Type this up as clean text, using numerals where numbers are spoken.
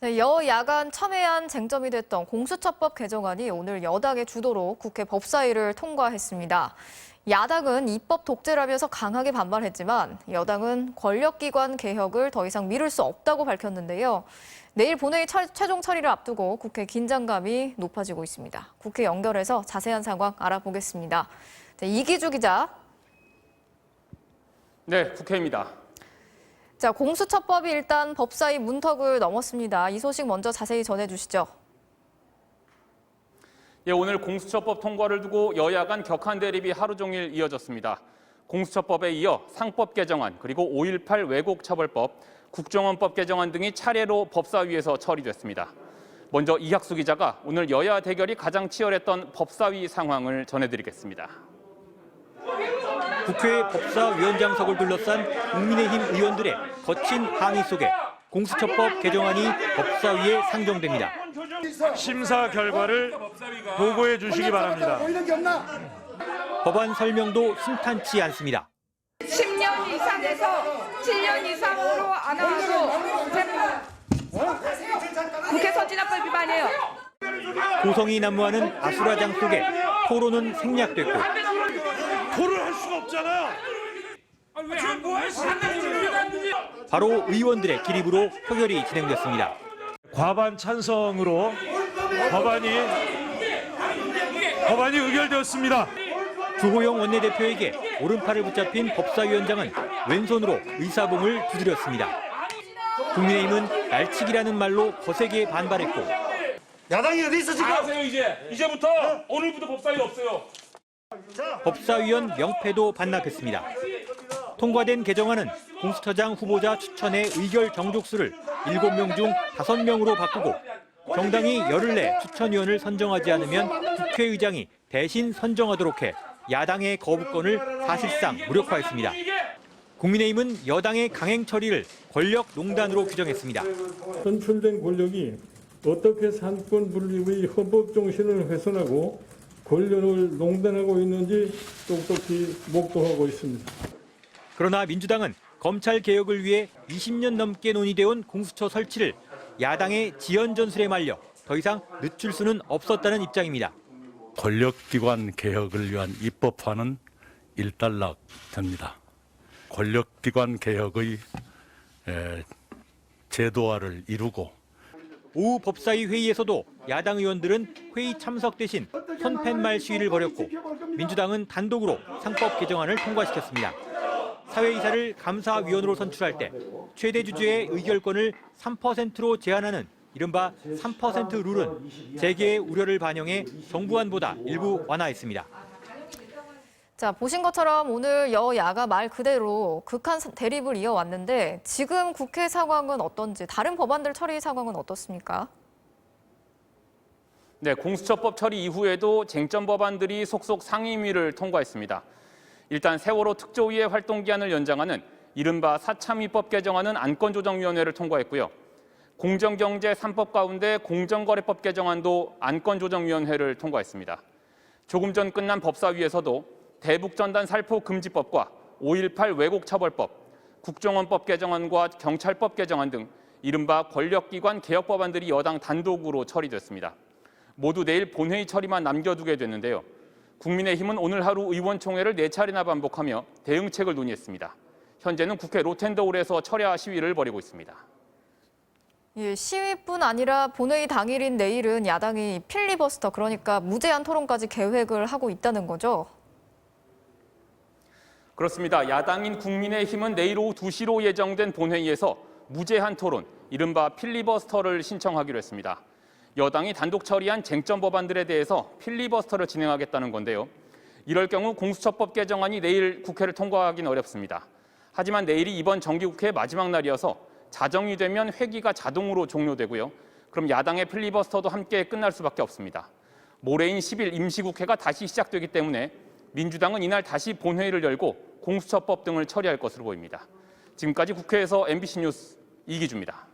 네, 여야간 첨예한 쟁점이 됐던 공수처법 개정안이 오늘 여당의 주도로 국회 법사위를 통과했습니다. 야당은 입법 독재라면서 강하게 반발했지만 여당은 권력기관 개혁을 더 이상 미룰 수 없다고 밝혔는데요. 내일 본회의 최종 처리를 앞두고 국회 긴장감이 높아지고 있습니다. 국회 연결해서 자세한 상황 알아보겠습니다. 네, 이기주 기자. 네, 국회입니다. 자, 공수처법이 일단 법사위 문턱을 넘었습니다. 이 소식 먼저 자세히 전해주시죠. 예, 오늘 공수처법 통과를 두고 여야 간 격한 대립이 하루 종일 이어졌습니다. 공수처법에 이어 상법 개정안, 그리고 5.18 왜곡처벌법, 국정원법 개정안 등이 차례로 법사위에서 처리됐습니다. 먼저 이학수 기자가 오늘 여야 대결이 가장 치열했던 법사위 상황을 전해드리겠습니다. 국회 법사위원장석을 둘러싼 국민의힘 의원들의 거친 항의 속에 공수처법 개정안이 법사위에 상정됩니다. 심사 결과를 보고해 주시기 바랍니다. 법안 설명도 순탄치 않습니다. 10년 이상에서 7년 이상으로 안 하고 국회 선진화법 위반이에요. 고성이 난무하는 아수라장 속에 토론은 생략됐고 토론할 수가 없잖아요. 바로 의원들의 기립으로 표결이 진행됐습니다. 과반 찬성으로 법안이 의결되었습니다. 주호영 원내대표에게 오른팔을 붙잡힌 법사위원장은 왼손으로 의사봉을 두드렸습니다. 국민의힘은 날치기라는 말로 거세게 반발했고 야당이 어디 있어 지금? 알아서요 이제부터 오늘부터 법사위 없어요. 법사위원 명패도 반납했습니다. 통과된 개정안은 공수처장 후보자 추천의 의결 정족수를 7명 중 5명으로 바꾸고 정당이 열흘 내 추천위원을 선정하지 않으면 국회의장이 대신 선정하도록 해 야당의 거부권을 사실상 무력화했습니다. 국민의힘은 여당의 강행 처리를 권력농단으로 규정했습니다. 선출된 권력이 어떻게 상권 분립의 헌법 정신을 훼손하고 권력을 농단하고 있는지 똑똑히 목도하고 있습니다. 그러나 민주당은 검찰 개혁을 위해 20년 넘게 논의돼온 공수처 설치를 야당의 지연 전술에 말려 더 이상 늦출 수는 없었다는 입장입니다. 권력기관 개혁을 위한 입법화는 일단락됩니다. 권력기관 개혁의 제도화를 이루고 오후 법사위 회의에서도 야당 의원들은 회의 참석 대신 손팻말 시위를 벌였고 민주당은 단독으로 상법 개정안을 통과시켰습니다. 사회이사를 감사위원으로 선출할 때 최대 주주의 의결권을 3%로 제한하는 이른바 3% 룰은 재계의 우려를 반영해 정부안보다 일부 완화했습니다. 자, 보신 것처럼 오늘 여야가 말 그대로 극한 대립을 이어왔는데 지금 국회 상황은 어떤지, 다른 법안들 처리 상황은 어떻습니까? 네, 공수처법 처리 이후에도 쟁점 법안들이 속속 상임위를 통과했습니다. 일단 세월호 특조위의 활동기한을 연장하는 이른바 사참위법 개정안은 안건조정위원회를 통과했고요. 공정경제 3법 가운데 공정거래법 개정안도 안건조정위원회를 통과했습니다. 조금 전 끝난 법사위에서도 대북전단 살포 금지법과 5.18 왜곡처벌법, 국정원법 개정안과 경찰법 개정안 등 이른바 권력기관 개혁 법안들이 여당 단독으로 처리됐습니다. 모두 내일 본회의 처리만 남겨두게 됐는데요. 국민의힘은 오늘 하루 의원총회를 4차례나 반복하며 대응책을 논의했습니다. 현재는 국회 로텐더홀에서 철야 시위를 벌이고 있습니다. 예, 시위뿐 아니라 본회의 당일인 내일은 야당이 필리버스터, 그러니까 무제한 토론까지 계획을 하고 있다는 거죠? 그렇습니다. 야당인 국민의힘은 내일 오후 2시로 예정된 본회의에서 무제한 토론, 이른바 필리버스터를 신청하기로 했습니다. 여당이 단독 처리한 쟁점 법안들에 대해서 필리버스터를 진행하겠다는 건데요. 이럴 경우 공수처법 개정안이 내일 국회를 통과하기는 어렵습니다. 하지만 내일이 이번 정기국회의 마지막 날이어서 자정이 되면 회기가 자동으로 종료되고요. 그럼 야당의 필리버스터도 함께 끝날 수밖에 없습니다. 모레인 10일 임시국회가 다시 시작되기 때문에 민주당은 이날 다시 본회의를 열고 공수처법 등을 처리할 것으로 보입니다. 지금까지 국회에서 MBC 뉴스 이기주입니다.